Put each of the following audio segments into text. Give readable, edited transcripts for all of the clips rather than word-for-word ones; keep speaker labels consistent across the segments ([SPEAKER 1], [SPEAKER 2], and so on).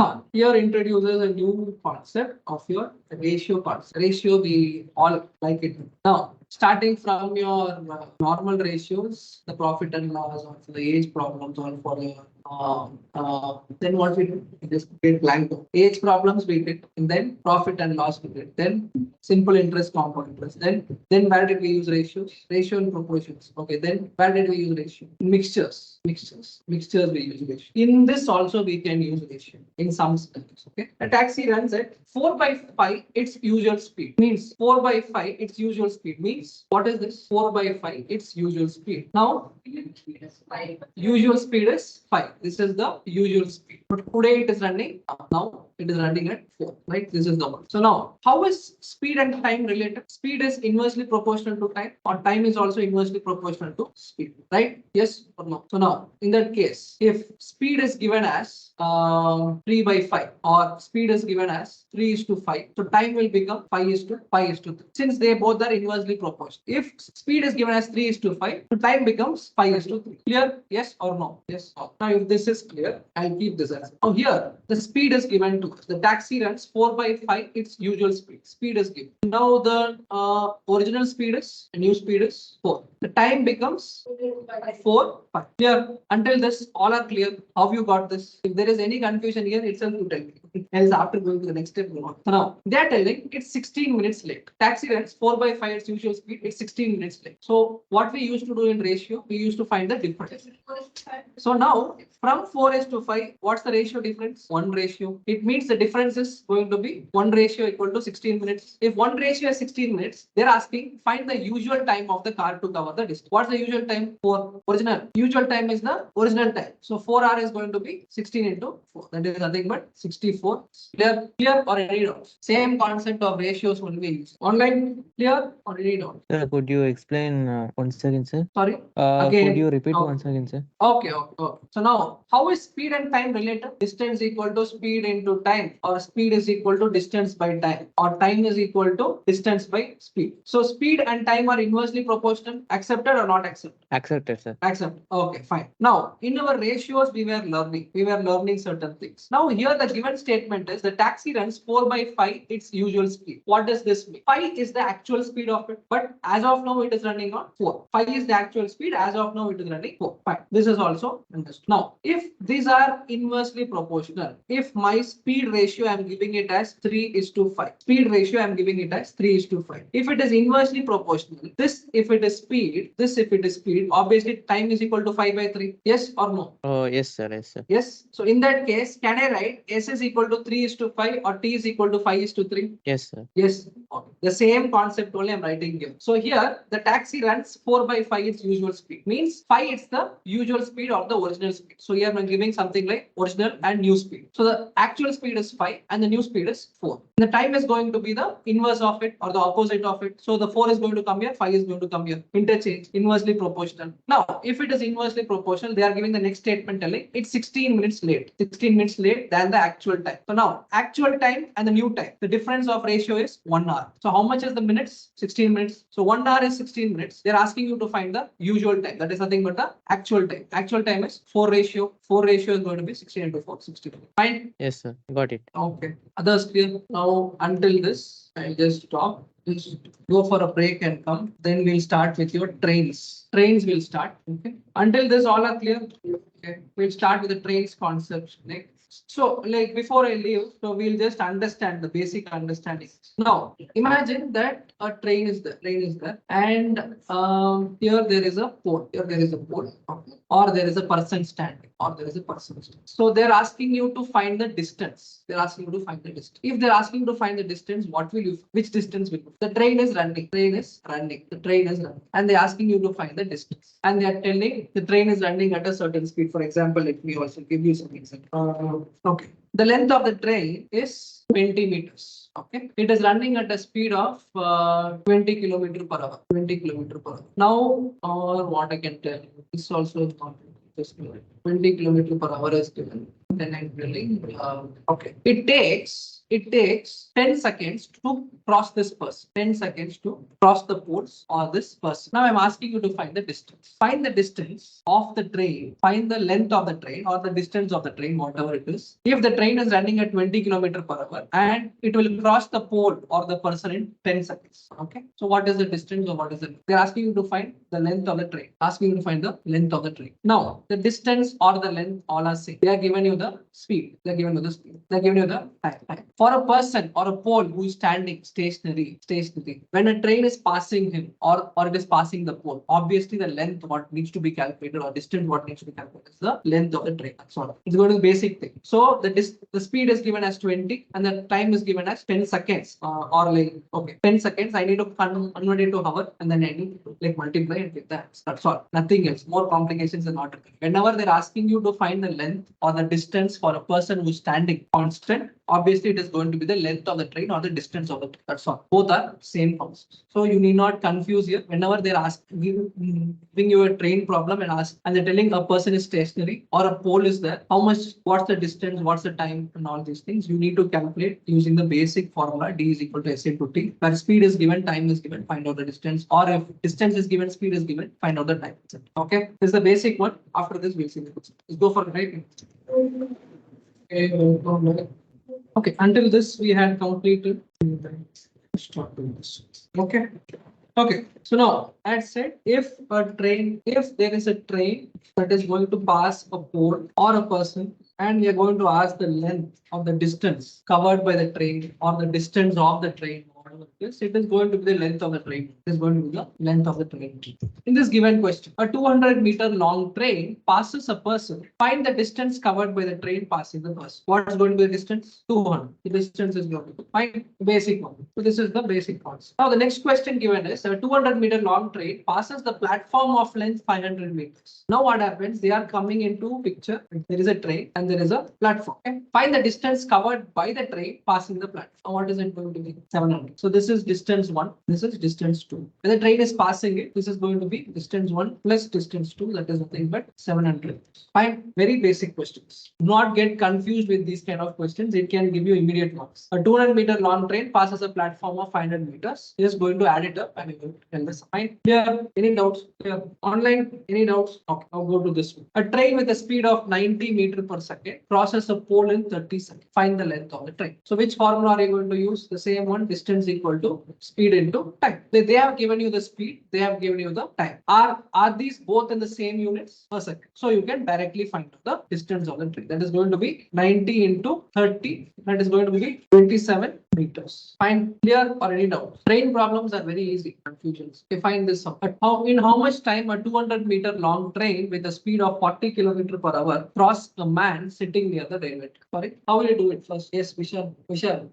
[SPEAKER 1] Now, here introduces a new concept of your ratio concept. Ratio, we all like it. Now, starting from your normal ratios, the profit and loss, or for the age problems, or for your then what we do? We just get blank. Age problems we did, and then profit and loss we did. Then simple interest, compound interest. Then where did we use ratios? Ratio and proportions. Okay. Then where did we use ratio? Mixtures we use ratio. In this also we can use ratio in some scenarios. Okay. A taxi runs at 4/5 its usual speed. Means 4/5 its usual speed. Means what is this? 4/5 its usual speed. Now usual speed is 5. This is the usual speed. But today it is running. Now it is running at 4. Right? This is the one. So now how is speed and time related? Speed is inversely proportional to time, or time is also inversely proportional to speed. Right? Yes or no? So now in that case, if speed is given as 3/5 or speed is given as 3:5, so time will become 5:3. Since they both are inversely proportional. If speed is given as 3:5, so time becomes 5:3. Clear? Yes or no? Yes. Now if this is clear, I'll keep this as. Now here the speed is given to us. The taxi runs 4/5 its usual speed. Speed is given. Now the original speed is, new speed is 4. The time becomes 4/5. Clear? Until this, all are clear. How you got this? If there is any confusion here, itself you tell me. Else after going to the next step, you know. So now they are telling it's 16 minutes late. Taxi runs 4/5 its usual speed. It's 16 minutes late. So what we used to do in ratio, we used to find the difference. So now from 4:5, what's the ratio difference? 1 ratio. It means the difference is going to be 1 ratio equal to 16 minutes. If 1 ratio is 16 minutes, they're asking find the usual time of the car to cover the distance. What's the usual time for original? Usual time is the original time. So 4 hours is going to be 16 into 4. That is nothing but 64. Clear or any doubts? Same concept of ratios will be used. Online, clear or any doubt?
[SPEAKER 2] Sir, could you explain once again, sir?
[SPEAKER 1] Sorry?
[SPEAKER 2] Could
[SPEAKER 1] Again.
[SPEAKER 2] you repeat
[SPEAKER 1] Okay.
[SPEAKER 2] once again, sir?
[SPEAKER 1] Okay. So now, how is speed and time related? Distance equal to speed into time, or speed is equal to distance by time, or time is equal to distance by speed. So speed and time are inversely proportional. Accepted or not accepted?
[SPEAKER 2] Accepted, sir.
[SPEAKER 1] Accept. Okay, fine. Now, in our ratios, we were learning certain things. Now, here the given statement is the taxi runs 4/5 its usual speed. What does this mean? 5 is the actual speed of it, but as of now, it is running on 4. 5 is the actual speed. As of now, it is running 4. Fine. This is also understood. Now, if these are inversely proportional, if my speed ratio, I am giving it as 3:5. Speed ratio, I am giving it as 3:5. If it is inversely proportional, this if it is speed, this if it is speed, obviously time is equal to 5/3. Yes or no?
[SPEAKER 2] Oh, yes, sir. Yes, sir.
[SPEAKER 1] Yes. So in that case, can I write S is equal to 3:5 or T is equal to 5:3?
[SPEAKER 2] Yes, sir.
[SPEAKER 1] Yes. Okay. The same concept only I'm writing here. So here the taxi runs 4/5 its usual speed. Means 5 is the usual speed of the original speed. So here I'm giving something like original and new speed. So the actual speed is 5 and the new speed is 4. The time is going to be the inverse of it or the opposite of it. So the 4 is going to come here, 5 is going to come here. Interchange, inversely proportional. Now, if it is inversely proportional, they are giving the next statement telling it's 16 minutes late. 16 minutes late than the actual time. So now, actual time and the new time. The difference of ratio is 1 hour. So how much is the minutes? 16 minutes. So 1 hour is 16 minutes. They're asking you to find the usual time. That is nothing but the actual time. Actual time is 4 ratio. 4 ratio is going to be 16 into 4, 64. Fine?
[SPEAKER 2] Yes, sir. Got it.
[SPEAKER 1] Okay. Others clear? Now, until this, I'll just stop. Just go for a break and come. Then we'll start with your trains. Trains will start. Okay. Until this, all are clear. Okay. We'll start with the trains concepts next. So, like before I leave, so we'll just understand the basic understanding. Now, imagine that a train is there, and here there is a pole. Here there is a pole, or there is a person standing, or there is a person standing. So they're asking you to find the distance. They're asking you to find the distance. If they're asking you to find the distance, what will you? Which distance will you? The train is running. The train is running, and they're asking you to find the distance. And they are telling the train is running at a certain speed. For example, let me also give you some example. Okay. The length of the train is 20 meters. Okay. It is running at a speed of 20 kilometers per hour. 20 kilometers per hour. Now, or what I can tell you, this also is not just 20 kilometers per hour is given. Then I'm telling, okay. It takes it takes 10 seconds to cross this person. 10 seconds to cross the poles or this person. Now I'm asking you to find the distance. Find the distance of the train. Find the length of the train or the distance of the train, whatever it is. If the train is running at 20 km per hour and it will cross the pole or the person in 10 seconds. Okay. So what is the distance or what is it? They're asking you to find the length of the train. Asking you to find the length of the train. Now the distance or the length all are same. They are given you the speed. They're given you the speed. They're given you the time. For a person or a pole who is standing stationary, when a train is passing him or it is passing the pole, obviously the length what needs to be calculated or distance what needs to be calculated is the length of the train. That's all. It's going to be basic thing. So the speed is given as 20 and the time is given as 10 seconds or like, okay, 10 seconds. I need to convert it to hour and then I need to like multiply and get that. That's all. Nothing else. More complications are not required. Whenever they're asking you to find the length or the distance for a person who's standing constant, obviously it is going to be the length of the train or the distance of the train. That's all. Both are same concepts. So you need not confuse here. Whenever they're giving you a train problem and they're telling a person is stationary or a pole is there, how much, what's the distance, what's the time and all these things, you need to calculate using the basic formula D is equal to SA to T, where speed is given, time is given, find out the distance, or if distance is given, speed is given, find out the time. Okay, this is the basic one. After this, we'll see the question. Let's go for right. Okay, until this we had completed. Start doing this. Okay. Okay, so now as said, if there is a train that is going to pass a pole or a person, and we are going to ask the length of the distance covered by the train or the distance of the train, it is going to be the length of the train. It is going to be the length of the train. In this given question, a 200-meter long train passes a person. Find the distance covered by the train passing the person. What is going to be the distance? 200. The distance is going to be find basic one. So this is the basic concept. Now the next question given is a 200-meter long train passes the platform of length 500 meters. Now what happens? They are coming into picture. There is a train and there is a platform. Okay? Find the distance covered by the train passing the platform. What is it going to be? 700. So this is distance 1. This is distance 2. When the train is passing it, this is going to be distance 1 plus distance 2. That is nothing but 700. Fine. Very basic questions. Do not get confused with these kind of questions. It can give you immediate marks. A 200-meter long train passes a platform of 500 meters. It is going to add it up and you will tell the sign. Clear? Any doubts? Clear? Online? Any doubts? Okay. I'll go to this one. A train with a speed of 90 meters per second crosses a pole in 30 seconds. Find the length of the train. So which formula are you going to use? The same one. Distance equal to speed into time. They have given you the speed. They have given you the time. Are these both in the same units per second? So you can directly find the distance of the train. That is going to be 90 into 30. That is going to be 27 meters. Fine. Clear or any doubt? Train problems are very easy. Confusions. Okay, find this out. In how much time a 200-meter long train with a speed of 40 km per hour cross a man sitting near the railway track? Sorry. How will you do it first? Yes, Vishal.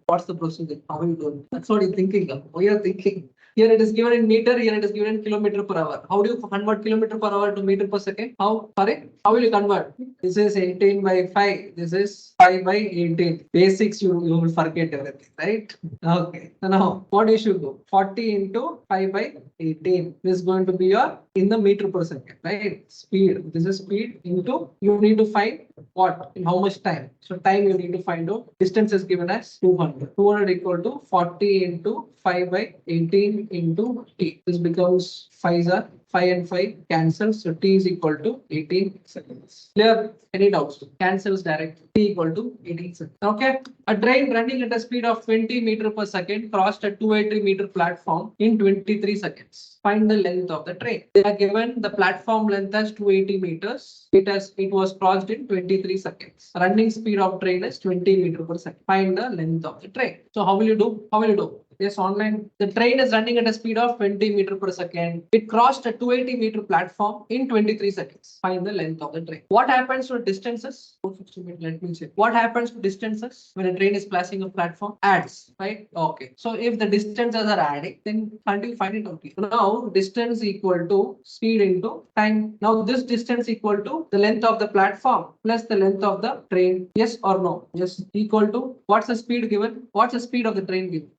[SPEAKER 1] What's the procedure? How will you do it? That's what you're thinking of. What you're thinking. Here it is given in meter, here it is given in kilometer per hour. How do you convert kilometer per hour to meter per second? How? Sorry? How will you convert? This is 18 by 5. This is 5 by 18. Basics, you will forget everything, right? Okay. So now, what you should do? 40 into 5 by 18. This is going to be your in the meter per second, right? Speed. This is speed into, you need to find what? In how much time? So time you need to find out. Distance is given as 200. 200 equal to 40 into 5 by 18 into t. This becomes 5 and 5 cancels. So t is equal to 18 seconds. Clear? Any doubts? Cancels directly. T equal to 18 seconds. Okay. A train running at a speed of 20 meters per second crossed a 280-meter platform in 23 seconds. Find the length of the train. They are given the platform length as 280 meters. It was crossed in 23 seconds. Running speed of train is 20 meters per second. Find the length of the train. So how will you do? How will you do? Yes, online. The train is running at a speed of 20 meters per second. It crossed a 280-meter platform in 23 seconds. Find the length of the train. What happens to distances? Let me check. What happens to distances when a train is passing a platform? Adds, right? Okay. So if the distances are adding, then can't you find it out here? Now distance equal to speed into time. Now this distance equal to the length of the platform plus the length of the train. Yes or no? Yes. Equal to what's the speed given? What's the speed of the train given?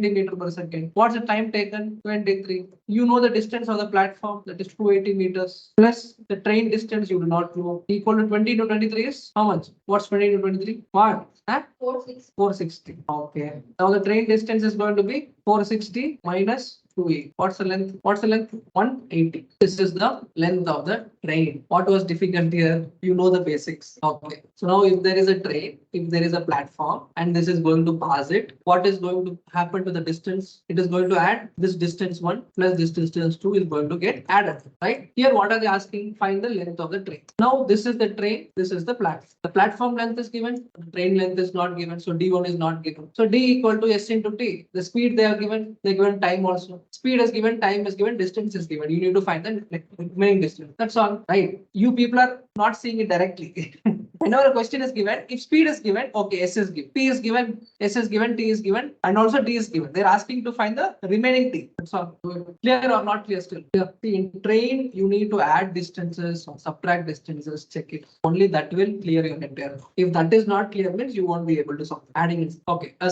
[SPEAKER 1] 20 meter per second. What's the time taken? 23. You know the distance of the platform, that is 280 meters, plus the train distance you do not know. Equal to 20 to 23 is how much? What's 20 to 23? What? Huh? 460. Okay. Now the train distance is going to be 460 minus 280. What's the length? What's the length? 180. This is the length of the train. What was difficult here? You know the basics. Okay. So now if there is a train, if there is a platform and this is going to pass it, what is going to happen to the distance? It is going to add this distance 1 plus this distance 2 is going to get added, right? Here what are they asking? Find the length of the train. Now this is the train, this is the platform. The platform length is given, the train length is not given, so D1 is not given. So D equal to S into T. The speed they are given, they given time also. Speed is given, time is given, distance is given. You need to find the remaining distance. That's all, right? You people are not seeing it directly. Whenever a question is given, if speed is given, okay, S is given, P is given, S is given, T is given, and also D is given. They're asking to find the remaining T. That's all. Clear or not clear still? Clear. See, in train, you need to add distances or subtract distances, check it. Only that will clear your entire. If that is not clear, means you won't be able to solve. Adding it. Okay. A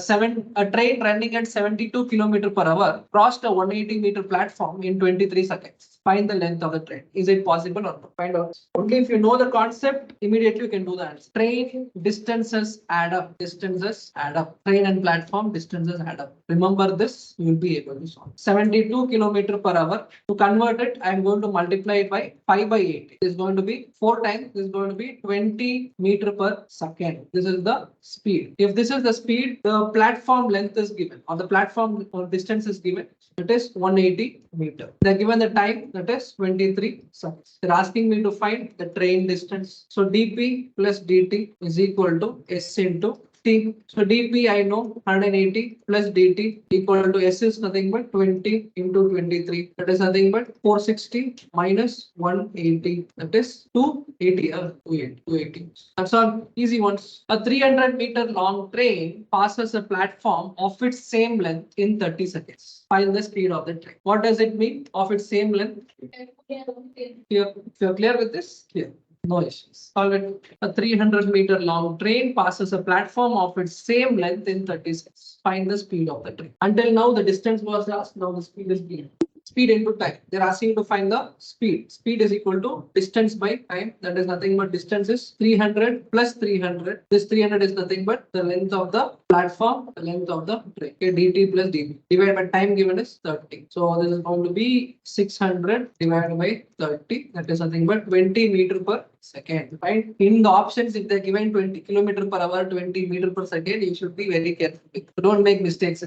[SPEAKER 1] train running at 72 km/h crossed a 180 meter platform in 23 seconds. Find the length of the train. Is it possible or not? Find out. Only if you know the concept, immediately you can do the answer. Train distances add up. Distances add up. Train and platform distances add up. Remember this, you will be able to solve. 72 km/h. To convert it, I am going to multiply it by 5 by 8. It is going to be 4 times. This is going to be 20 meters per second. This is the speed. If this is the speed, the platform length is given, or the platform or distance is given. It is 180 meters. They are given the time, that is 23 seconds. They're asking me to find the train distance. So dP plus dt is equal to S into T. So dP I know 180 plus dt equal to S is nothing but 20 into 23. That is nothing but 460 minus 180. That is 280. 280. That's all. Easy ones. A 300 meter long train passes a platform of its same length in 30 seconds. Find the speed of the train. What does it mean? Of its same length? Here. If you're clear with this, clear. No issues. Solve it. A 300 meter long train passes a platform of its same length in 30 seconds. Find the speed of the train. Until now, the distance was asked. Now the speed is given. Speed into time. They're asking you to find the speed. Speed is equal to distance by time. That is nothing but distance is 300 plus 300. This 300 is nothing but the length of the platform, the length of the train. Okay, dt plus dv. Divided by time given is 30. So this is going to be 600 divided by 30. That is nothing but 20 meter per second. Right? In the options, if they're given 20 km/h, 20 meter per second, you should be very careful. Don't make mistakes.